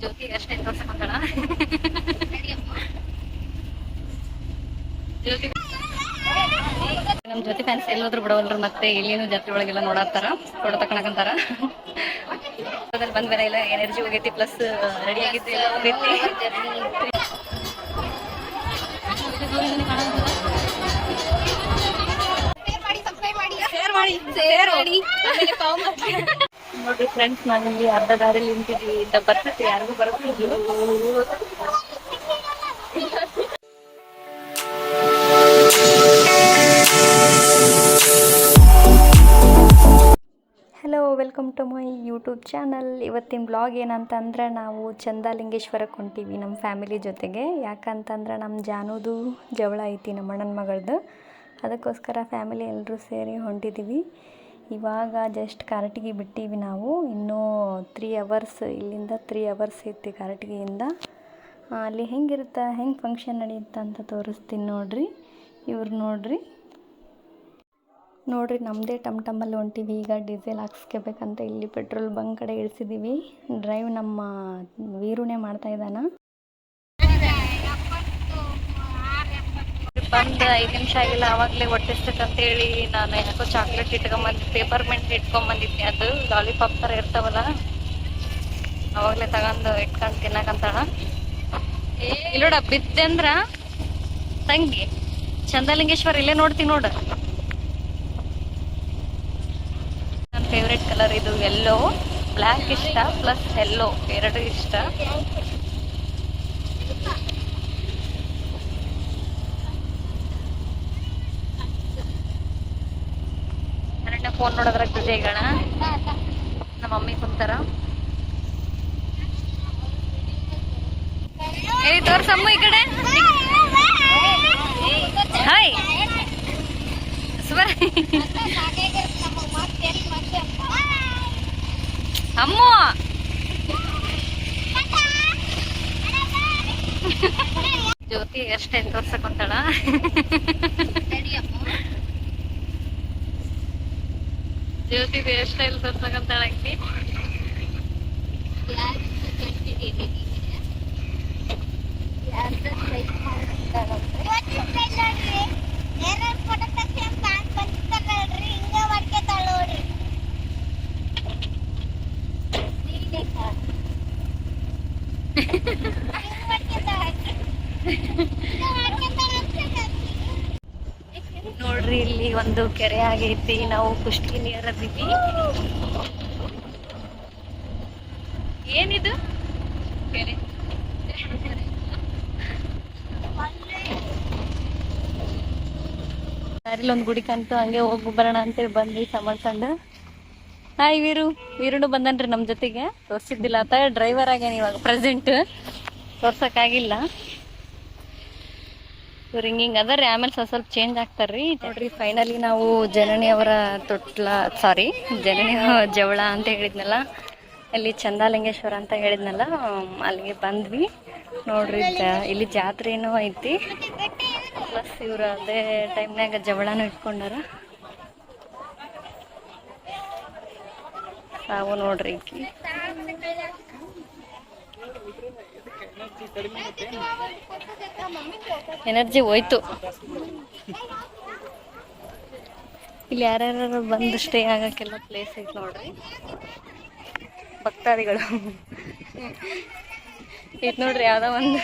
ಜ್ಯೋತಿ ಅಷ್ಟೇ ತೋರ್ಸಕೊಂತಾಳ. ಜ್ಯೋತಿ ನಮ್ ಜ್ಯೋತಿ ಫ್ಯಾನ್ಸ್ ಎಲ್ಲೋದ್ರು ಬಿಡವಲ್ರು, ಮತ್ತೆ ಇಲ್ಲಿನೂ ಜಾತ್ರೆ ಒಳಗೆಲ್ಲ ನೋಡಾತಾರ, ಫೋಟೋ ತಕೊಳಕಂತಾರ. ಅದ್ರಲ್ಲಿ ಬಂದ್ ಬೇರೆ ಇಲ್ಲ, ಎನರ್ಜಿ ಹೋಗೈತಿ, ಪ್ಲಸ್ ರೆಡಿ ಆಗಿದ್ದು ಎಲ್ಲ ಹೋಗೈತಿ. ನೋಡ್ರಿ ಫ್ರೆಂಡ್ಸ್, ನಾವಿಲ್ಲಿ ಅರ್ಧ ದಾರಿಲಿ ನಿಂತಿದ್ವಿ, ಬರ್ತೈತಿ ಯಾರಿಗೂ ಬರತ್ತಿದ್ವಿ. Hello, welcome to my YouTube channel. ಇವತ್ತಿನ ಬ್ಲಾಗ್ ಏನಂತಂದ್ರೆ, ನಾವು ಚಂದಲಿಂಗೇಶ್ವರಕ್ಕೆ ಹೊಂಟೀವಿ ನಮ್ಮ ಫ್ಯಾಮಿಲಿ ಜೊತೆಗೆ. ಯಾಕಂತಂದ್ರೆ ನಮ್ಮ ಜಾನುದು ಜವಳ ಐತಿ, ನಮ್ಮ ಅಣ್ಣನ ಮಗಳದು. ಅದಕ್ಕೋಸ್ಕರ ಫ್ಯಾಮಿಲಿ ಎಲ್ಲರೂ ಸೇರಿ ಹೊಂಟಿದ್ದೀವಿ. ಇವಾಗ ಜಸ್ಟ್ ಕಾರಟಗಿ ಬಿಟ್ಟೀವಿ ನಾವು. ಇನ್ನೂ 3 ಅವರ್ಸ್, ಇಲ್ಲಿಂದ 3 ಅವರ್ಸ್ ಐತಿ ಕಾರಟಗಿಯಿಂದ. ಅಲ್ಲಿ ಹೆಂಗಿರುತ್ತೆ, ಹೆಂಗೆ ಫಂಕ್ಷನ್ ನಡೆಯುತ್ತೆ ಅಂತ ತೋರಿಸ್ತೀನಿ ನೋಡಿರಿ. ಇವ್ರು ನೋಡಿರಿ ನಮ್ಮದೇ ಟಮ್ಟಮ್ಮಲ್ಲಿ ಹೊಂಟೀವಿ. ಈಗ ಡೀಸೆಲ್ ಹಾಕ್ಸ್ಕೋಬೇಕಂತ ಇಲ್ಲಿ ಪೆಟ್ರೋಲ್ ಬಂಕ್ ಕಡೆ ಇಳಿಸಿದ್ದೀವಿ. ಡ್ರೈವ್ ನಮ್ಮ ವೀರುನೇ ಮಾಡ್ತಾ ಇದ್ದಾನ. ಬಂದು 5 ನಿಮಿಷ ಆಗಿಲ್ಲ, ಆವಾಗಲೇ ಹೊಟ್ಟೆಸ್ತೈತಂತೇಳಿ ನಾನು ಯಾಕೋ ಚಾಕ್ಲೇಟ್ ಪೇಪರ್ಮೆಂಟ್ ಇಟ್ಕೊಂಬಂದಿದ್ದೆ. ಅದು ಲಾಲಿಪಾಪ್ ಥರ ಇರ್ತಾವಲ್ಲ, ಅವಾಗಲೇ ತಗೊಂಡು ಇಟ್ಕೊಂಡು ತಿನ್ನಕಂತಾಳ. ಇಲ್ಲೋಡ ಬಿದ್ದೆ ಅಂದ್ರ ತಂಗಿ ಚಂದಲಿಂಗೇಶ್ವರ ಇಲ್ಲೇ ನೋಡ್ತೀನಿ ನೋಡು. ನನ್ನ ಫೇವ್ರೆಟ್ ಕಲರ್ ಇದು ಯೆಲ್ಲೋ. ಬ್ಲ್ಯಾಕ್ ಇಷ್ಟ ಪ್ಲಸ್ ಯೆಲ್ಲೋ ಎರಡು ಇಷ್ಟ. ನನ್ನ ಫೋನ್ ನೋಡೋದ್ರಾಗ ಬಿಜಿ ಈಗಣ. ನಮ್ಮ ಮಮ್ಮಿ ಕುಂತಾರ. ತೋರ್ಸಮ್ಮ ಈ ಕಡೆ. ಹಾಯ್ ಸುಬರ ಅಮ್ಮ. ಜ್ಯೋತಿ ಅಷ್ಟೇ ತೋರ್ಸಕೊಂತಾಳ. ಜ್ಯೋತಿ ಹೇರ್ ಸ್ಟೈಲ್ ತೋರ್ಸಕಂತಾಳ ಆಕಿ. ನೋಡ್ರಿ, ಇಲ್ಲಿ ಒಂದು ಕೆರೆ ಆಗೈತಿ. ನಾವು ಕುಷ್ಟಗಿ ನಿಯರ್ ಅದೀವಿ. ಏನಿದು ಕೆರೆ? ದಾರಿಲಿ ಒಂದು ಗುಡಿ ಕಾಣ್ತು, ಹಂಗೆ ಹೋಗಿ ಬರೋಣ ಅಂತೇಳಿ ಬಂದ್ವಿ ಸಮಾಡ್ಕೊಂಡು. ಹಾಯ್ ವೀರುನು ಬಂದನ್ರಿ ನಮ್ಮ ಜೊತೆಗೆ. ತೋರ್ಸಿದ್ದಿಲ್ಲ ಆತ ಡ್ರೈವರ್ ಆಗ್ಯಾನ ಇವಾಗ ಪ್ರೆಸೆಂಟ್, ತೋರ್ಸಕ್ಕಾಗಿಲ್ಲ. ಇವ್ರು ಹಿಂಗಿಂಗ್ ಅದರಿ, ಆಮೇಲೆ ಸ್ವಲ್ಪ ಚೇಂಜ್ ಆಗ್ತಾರ್ರಿ. ನೋಡ್ರಿ, ಫೈನಲಿ ನಾವು ಜನನಿ ಅವರ ಜನನಿ ಜವಳ ಅಂತ ಹೇಳಿದ್ನಲ್ಲ, ಅಲ್ಲಿ ಚಂದಲಿಂಗೇಶ್ವರ ಅಂತ ಹೇಳಿದ್ನಲ್ಲ, ಅಲ್ಲಿಗೆ ಬಂದ್ವಿ. ನೋಡ್ರಿ, ಇಲ್ಲಿ ಜಾತ್ರೆ ಏನೋ ಐತಿ, ಪ್ಲಸ್ ಇವ್ರು ಅದೇ ಟೈಮ್ನಾಗ ಜವಳನೂ ಇಟ್ಕೊಂಡಾರ. ನಾವು ನೋಡ್ರಿ ಈಕಿ ಎನರ್ಜಿ ಹೋಯ್ತು. ಇಲ್ಲಿ ಯಾರ್ಯಾರು ಬಂದು ಸ್ಟೇ ಆಗಕ್ಕೆಲ್ಲ ಪ್ಲೇಸ್ ಐತಿ ನೋಡ್ರಿ. ಭಕ್ತಾದಿಗಳು ಐತ್ ನೋಡ್ರಿ, ಯಾವ್ದೋ ಒಂದು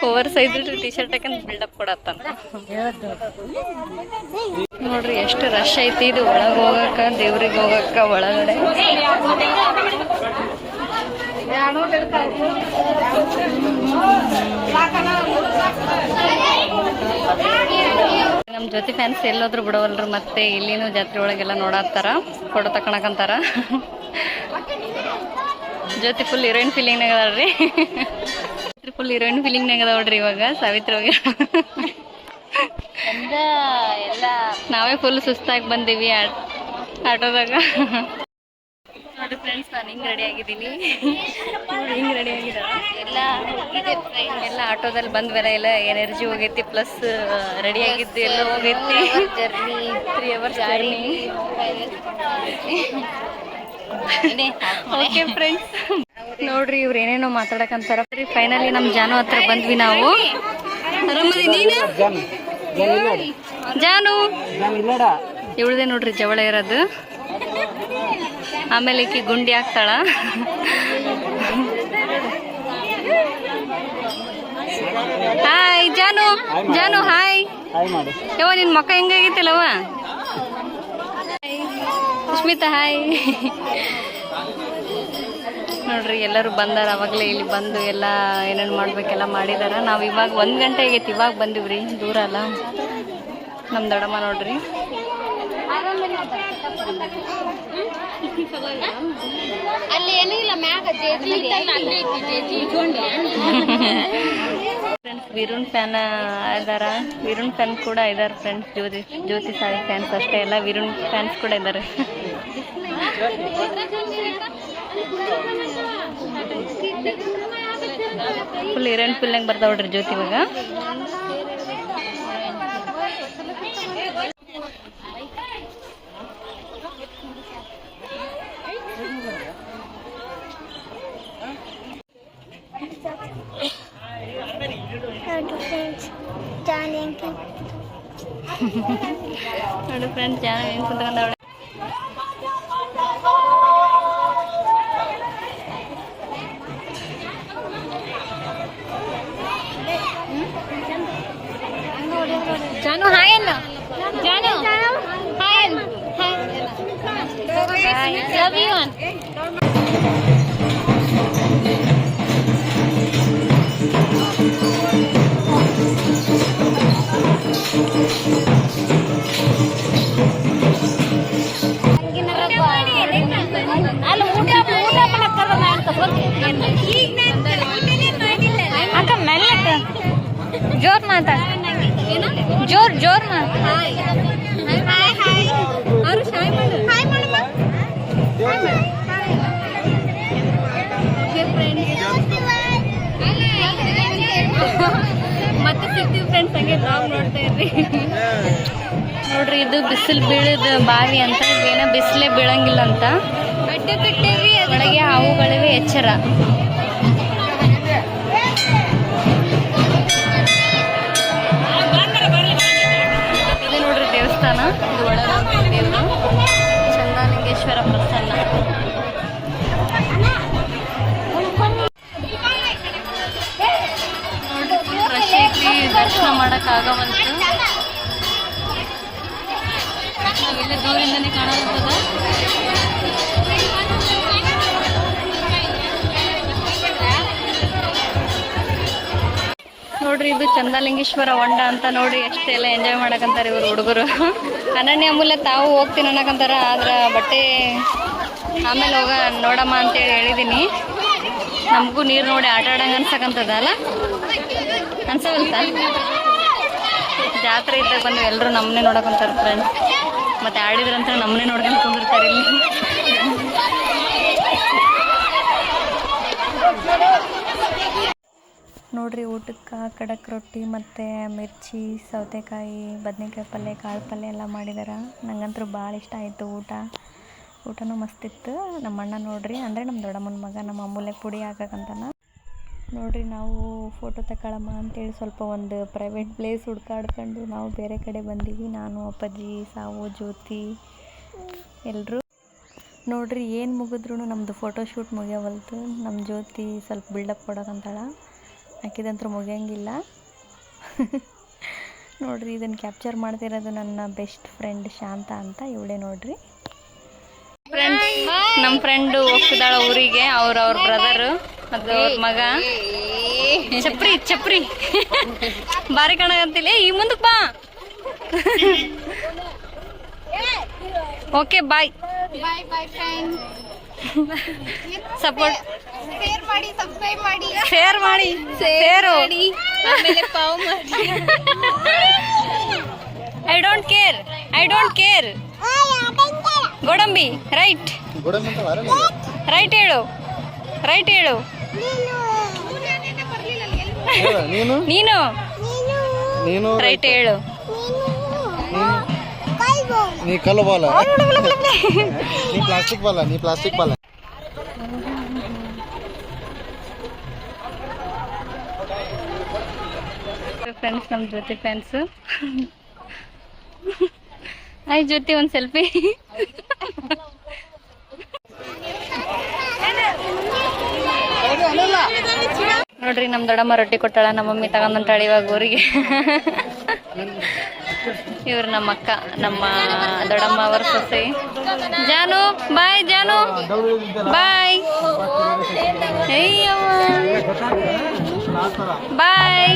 ಓವರ್ ಸೈಜ್ ಟಿ ಶರ್ಟ್ ಹಾಕಂತ ಬಿಲ್ಡಪ್ ಕೊಡತ್ತಾನ ನೋಡ್ರಿ. ಎಷ್ಟು ರಶ್ ಐತಿ. ಇದು ಒಳಗೆ ಹೋಗಕ್ಕ, ದೇವ್ರಿಗೆ ಹೋಗಕ್ಕ ಒಳಗಡೆ. ನಮ್ಮ ಜ್ಯೋತಿ ಫ್ಯಾನ್ಸ್ ಎಲ್ಲೋದ್ರು ಬಿಡವಲ್ರು, ಮತ್ತೆ ಇಲ್ಲಿನೂ ಜಾತ್ರೆ ಒಳಗೆಲ್ಲ ನೋಡಾತಾರ, ಫೋಟೋ ತಕೊಳಕಂತಾರ. ಜ್ಯೋತಿ ಫುಲ್ ಹೀರೋಯಿನ್ ಫೀಲಿಂಗ್ನಾಗ ಅದಾಳ್ರಿ. ಫುಲ್ ಹೀರೋಯಿನ್ ಫೀಲಿಂಗ್ನಾಗ ಅದಾವ್ರಿ ಇವಾಗ. ಸಾವಿತ್ರಿ ಹೋಗಿ ನಾವೇ ಫುಲ್ ಸುಸ್ತಾಗಿ ಬಂದೀವಿ ಆಟೋದಾಗ. ನೋಡಿ ಫ್ರೆಂಡ್ಸ್, ನಾನು ಹಿಂಗೆ ರೆಡಿ ಆಗಿದ್ದೀನಿ. ಹಿಂಗೆ ರೆಡಿ ಆಗಿದ ಎಲ್ಲ ಆಟೋದಲ್ಲಿ ಬಂದ್ ಬೇರೆ ಇಲ್ಲ, ಎನರ್ಜಿ ಹೋಗೈತಿ, ಪ್ಲಸ್ ರೆಡಿ ಆಗಿದ್ದು ಎಲ್ಲ ಹೋಗೈತಿ. 3 ಅವರ್ಸ್ ಜರ್ನಿ. ಓಕೆ ಫ್ರೆಂಡ್ಸ್, ನೋಡ್ರಿ ಇವ್ರು ಏನೇನೋ ಮಾತಾಡಕಂತಾರ. ಫೈನಲಿ ನಮ್ಮ ಜಾನು ಹತ್ರ ಬಂದ್ವಿ ನಾವು. ಜಾನು ಇವಳದೇ ನೋಡ್ರಿ ಜವಳ ಇರೋದು. ಆಮೇಲೆ ಈಕಿ ಗುಂಡಿ ಹಾಕ್ತಾಳ. ಹಾಯ್ ಜಾನು, ಜಾನು ಹಾಯ್. ಯವ್ವ ನಿನ್ ಮಕ್ಕ ಹೆಂಗಾಗಿತ್ತಲ್ಲವ. ಸುಷ್ಮಿತಾ ಹಾಯ್. ನೋಡ್ರಿ ಎಲ್ಲರೂ ಬಂದಾರ. ಅವಾಗಲೇ ಇಲ್ಲಿ ಬಂದು ಎಲ್ಲ ಏನೇನು ಮಾಡ್ಬೇಕೆಲ್ಲ ಮಾಡಿದಾರ. ನಾವು ಇವಾಗ 1 ಗಂಟೆ ಆಗೈತಿ, ಇವಾಗ ಬಂದಿವ್ರಿ. ದೂರ ಅಲ್ಲ ನಮ್ಮ ದೊಡ್ಡಮ್ಮ. ನೋಡ್ರಿ ಅಲ್ಲಿ ಏನಿಲ್ಲ ಫ್ರೆಂಡ್ಸ್, ವೀರುನ್ ಫ್ಯಾನ್ ಇದಾರ. ವೀರುನ್ ಫ್ಯಾನ್ ಕೂಡ ಇದಾರೆ ಫ್ರೆಂಡ್ಸ್. ಜ್ಯೋತಿ ಸಾಯಿ ಫ್ಯಾನ್ಸ್ ಅಷ್ಟೇ ಅಲ್ಲ, ವೀರುನ್ ಫ್ಯಾನ್ಸ್ ಕೂಡ ಇದ್ದಾರೆ. ಫುಲ್ ಹೀರೋಯಿನ್ ಫಿಲ್ನಂಗೆ ಬರ್ತಾವ ನೋಡ್ರಿ ಜ್ಯೋತಿ ಇವಾಗ. ನೋಡಿ ಫ್ರೆಂಡ್ಸ್, ಜಾನು ಹೆಂಗ್ ಕುಂತ್ಕೊಂಡವಳೆ. ಜಾನು ಹಾಯ್ ಅಲ್ಲ. ಜಾನು ಹಾಯ್. ಲವ್ ಯು ಅನ್. ಅಕ್ಕ ಮೆಲ್ಲಕ್ಕ ಜೋರ್ ಮಾತಾಡ. ಜೋರ್ ಜೋರ್ ಮಾತಾಡ. ಮತ್ತೆ ಸಿಗ್ತೀವಿ ಫ್ರೆಂಡ್ಸ್. ಹಂಗೆ ಬ್ಲಾಗ್ ನೋಡ್ತಾ ಇರ್ರಿ. ನೋಡ್ರಿ ಇದು ಬಿಸಿಲು ಬೀಳದ ಬಾವಿ ಅಂತ. ಇವೇನ ಬಿಸಿಲೇ ಬೀಳಂಗಿಲ್ಲ ಅಂತ. ಒಳಗೆ ಹಾವುಗಳಿವೆ, ಎಚ್ಚರ. ಇದು ನೋಡ್ರಿ ದೇವಸ್ಥಾನ. ಇದು ಒಳಗೆ ದೇವರು ಚಂದ್ರಲಿಂಗೇಶ್ವರ ಪ್ರಸನ್ನ. ರಶ್ ಐತಿ, ದರ್ಶನ ಮಾಡಕ್ ಆಗವಂತ. ನಾವೆಲ್ಲ ದೂರಿಂದನೇ ಕಾಣಾಗುತ್ತದ. ನೋಡ್ರಿ ಇದು ಚಂದ್ರಲಿಂಗೇಶ್ವರ ಹೊಂಡ ಅಂತ. ನೋಡಿ ಎಷ್ಟೆಲ್ಲ ಎಂಜಾಯ್ ಮಾಡಕಂತಾರೆ ಇವರು ಹುಡುಗರು. ಅನನ್ಯ ಮೂಲ ತಾವು ಹೋಗ್ತೀನಿ ಅನ್ನಕಂತಾರ. ಆದ್ರೆ ಬಟ್ಟೆ ಆಮೇಲೆ ಹೋಗ ನೋಡಮ್ಮ ಅಂತೇಳಿ ಹೇಳಿದ್ದೀನಿ. ನಮಗೂ ನೀರು ನೋಡಿ ಆಟ ಆಡಂಗೆ ಅನ್ಸಕಂತದ ಅಲ್ಲ, ಅನ್ಸವಲ್ತ. ಜಾತ್ರೆ ಇದ್ದಾಗ ಬಂದು ಎಲ್ಲರೂ ನಮ್ಮನ್ನೇ ನೋಡಕಂತಾರೆ ಫ್ರೆಂಡ್ಸ್. ಮತ್ತೆ ಆಡಿದ್ರಂತ ನಮ್ಮನ್ನೇ ನೋಡ್ಕೊಂಡು ಕುಂದಿರ್ತಾರೆ ಇಲ್ಲಿ. ನೋಡ್ರಿ ಊಟಕ್ಕೆ ಕಡಕ್ ರೊಟ್ಟಿ ಮತ್ತು ಮಿರ್ಚಿ, ಸೌತೆಕಾಯಿ, ಬದನೆಕಾಯಿ ಪಲ್ಯ, ಕಾಳು ಪಲ್ಯ ಎಲ್ಲ ಮಾಡಿದಾರೆ. ನಂಗಂತೂ ಭಾಳ ಇಷ್ಟ ಆಯಿತು ಊಟನೂ ಮಸ್ತಿತ್ತು. ನಮ್ಮ ಅಣ್ಣ ನೋಡ್ರಿ, ಅಂದರೆ ನಮ್ಮ ದೊಡ್ಡಮ್ಮನ ಮಗ, ನಮ್ಮ ಅಮ್ಮೂಲೆ ಪುಡಿ ಹಾಕಕ್ಕಂತಾನ. ನೋಡ್ರಿ ನಾವು ಫೋಟೋ ತಗೊಳಮ್ಮ ಅಂತೇಳಿ ಸ್ವಲ್ಪ ಒಂದು ಪ್ರೈವೇಟ್ ಪ್ಲೇಸ್ ಹುಡ್ಕಾಡ್ಕೊಂಡು ನಾವು ಬೇರೆ ಕಡೆ ಬಂದೀವಿ. ನಾನು, ಅಪ್ಪಾಜಿ, ಸಾವು, ಜ್ಯೋತಿ ಎಲ್ಲರೂ. ನೋಡ್ರಿ ಏನು ಮುಗಿದ್ರೂ ನಮ್ಮದು ಫೋಟೋಶೂಟ್ ಮುಗಿಯವಲ್ತು. ನಮ್ಮ ಜ್ಯೋತಿ ಸ್ವಲ್ಪ ಬಿಲ್ಡಪ್ ಕೊಡೋಕಂತಾಳ. ಹಾಕಿದಂತೂ ಮುಗಿಯಂಗಿಲ್ಲ. ನೋಡ್ರಿ ಇದನ್ನು ಕ್ಯಾಪ್ಚರ್ ಮಾಡ್ತಿರೋದು ನನ್ನ ಬೆಸ್ಟ್ ಫ್ರೆಂಡ್ ಶಾಂತ ಅಂತ. ಇವಳೇ ನೋಡ್ರಿ ಫ್ರೆಂಡ್ಸ್. ನಮ್ಮ ಫ್ರೆಂಡು ಹೋಗ್ತಿದ್ದಾಳ ಊರಿಗೆ. ಅವ್ರ ಬ್ರದರು ಅದು ಅವ್ರ ಮಗ. ಚಪ್ರಿ ಬಾರಿ ಕಾಣಕಂತಿಲ್ಲ. ಈ ಮುಂದಕ್ಕೆ ಬಾ. Okay bye. ಸಪೋರ್ಟ್ ಶೇರ್ ಮಾಡಿ ಆಮೇಲೆ ಪಾವ್ ಮಾಡಿ. ಐ ಡೋಂಟ್ ಕೇರ್ ಗೋಡಂಬಿ. ರೈಟ್ ಹೇಳು. ನೀನು ರೈಟ್ ಹೇಳು. ನೀ ಕಲ್ಲು ಬಾಲ ನೀ ಪ್ಲಾಸ್ಟಿಕ್ ಬಾಲ ಫ್ರೆಂಡ್ಸ್ ನಮ್ಮ ಜ್ಯೋತಿ ಫ್ಯಾನ್ಸು. ಹಾಯ್ ಜ್ಯೋತಿ, ಒಂದು ಸೆಲ್ಫಿ. ನೋಡ್ರಿ ನಮ್ಮ ದೊಡ್ಡಮ್ಮ ರೊಟ್ಟಿ ಕೊಟ್ಟಾಳ, ನಮ್ಮ ಮಮ್ಮಿ ತಗೊಂಬಂತಾಳ ಇವಾಗ ಊರಿಗೆ. ಇವ್ರು ನಮ್ಮ ಅಕ್ಕ, ನಮ್ಮ ದೊಡ್ಡಮ್ಮ ಅವರ ಸೊಸೆ. ಜಾನು ಬಾಯ್, ಜಾನು ಬಾಯ್. ಬಾಯ್.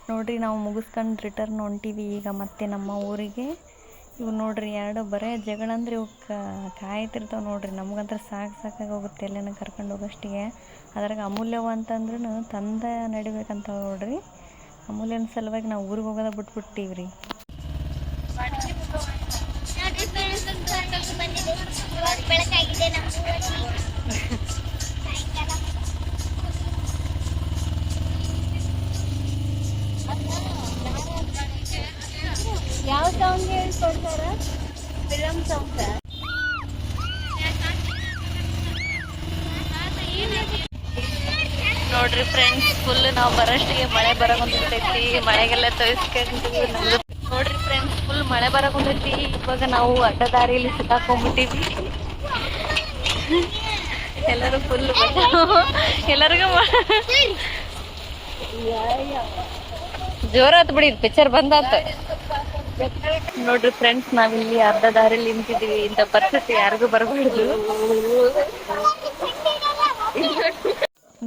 ನೋಡ್ರಿ ನಾವು ಮುಗಿಸ್ಕೊಂಡು ರಿಟರ್ನ್ ಹೊಂಟೀವಿ ಈಗ ಮತ್ತೆ ನಮ್ಮ ಊರಿಗೆ. ಇವು ನೋಡ್ರಿ ಎರಡು ಬರೇ ಜಗಳ ಅಂದ್ರೆ ಇವಕ್ಕೆ ಕಾಯ್ತಿರ್ತಾವೆ ನೋಡ್ರಿ. ನಮ್ಗಂತ್ರ ಸಾಕಾಗಿ ಹೋಗುತ್ತೆ ಎಲ್ಲೇನ ಕರ್ಕೊಂಡು ಹೋಗೋಷ್ಟಿಗೆ. ಅದ್ರಾಗ ಅಮೂಲ್ಯವ ಅಂತಂದ್ರೂ ತಂದ ನಡಿಬೇಕಂತ ನೋಡ್ರಿ. ಅಮೂಲ್ಯನ ಸಲುವಾಗಿ ನಾವು ಊರಿಗೆ ಹೋಗೋದ ಬಿಟ್ಬಿಟ್ಟಿವ್ರಿ. ಯಾವ ಸಾಂಗ್ ಹೇಳ್ಕೊಡ್ತಾರ? Film song. ನೋಡ್ರಿ ಫ್ರೆಂಡ್ಸ್, ಫುಲ್ ನಾವು ಬರೋಷ್ಟಿಗೆ ಮಳೆ ಬರಕೊಂತೈತಿ. ಮಳೆಗೆಲ್ಲ ತೋರಿಸ್ಕೊಂಡು ನೋಡ್ರಿ ಫ್ರೆಂಡ್ಸ್, ಫುಲ್ ಮಳೆ ಬರಕೊಂತೈತಿ. ಇವಾಗ ನಾವು ಅಡ್ಡ ದಾರಿಯಲ್ಲಿ ಸಿಕ್ಕಾಕೊಂಡ್ಬಿಟ್ಟಿವಿ. ಎಲ್ಲರೂ ಫುಲ್ ಎಲ್ಲರಿಗೂ ಜೋರಾತ್ ಬಿಡಿ, ಪಿಕ್ಚರ್ ಬಂದಾತ. ನೋಡ್ರಿ ಫ್ರೆಂಡ್ಸ್, ನಾವಿಲ್ಲಿ ಅರ್ಧ ದಾರಿಯಲ್ಲಿ ನಿಂತಿದೀವಿ. ಇಂಥ ಪರಿಸ್ಥಿತಿ ಯಾರಿಗೂ ಬರಬಾರ್ದು.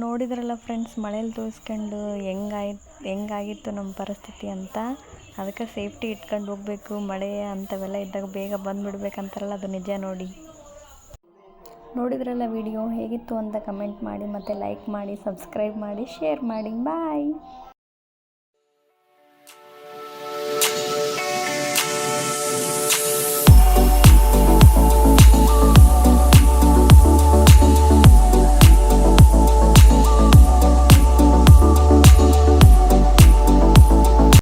ನೋಡಿದ್ರಲ್ಲ ಫ್ರೆಂಡ್ಸ್, ಮಳೇಲಿ ತೋರಿಸ್ಕೊಂಡು ಹೆಂಗಾಗಿತ್ತು ನಮ್ಮ ಪರಿಸ್ಥಿತಿ ಅಂತ. ಅದಕ್ಕೆ ಸೇಫ್ಟಿ ಇಟ್ಕೊಂಡು ಹೋಗ್ಬೇಕು. ಮಳೆ ಅಂಥವೆಲ್ಲ ಇದ್ದಾಗ ಬೇಗ ಬಂದುಬಿಡ್ಬೇಕಂತಾರಲ್ಲ, ಅದು ನಿಜ ನೋಡಿ. ನೋಡಿದ್ರಲ್ಲ ವಿಡಿಯೋ ಹೇಗಿತ್ತು ಅಂತ ಕಮೆಂಟ್ ಮಾಡಿ, ಮತ್ತು ಲೈಕ್ ಮಾಡಿ, ಸಬ್ಸ್ಕ್ರೈಬ್ ಮಾಡಿ, ಶೇರ್ ಮಾಡಿ. ಬಾಯ್.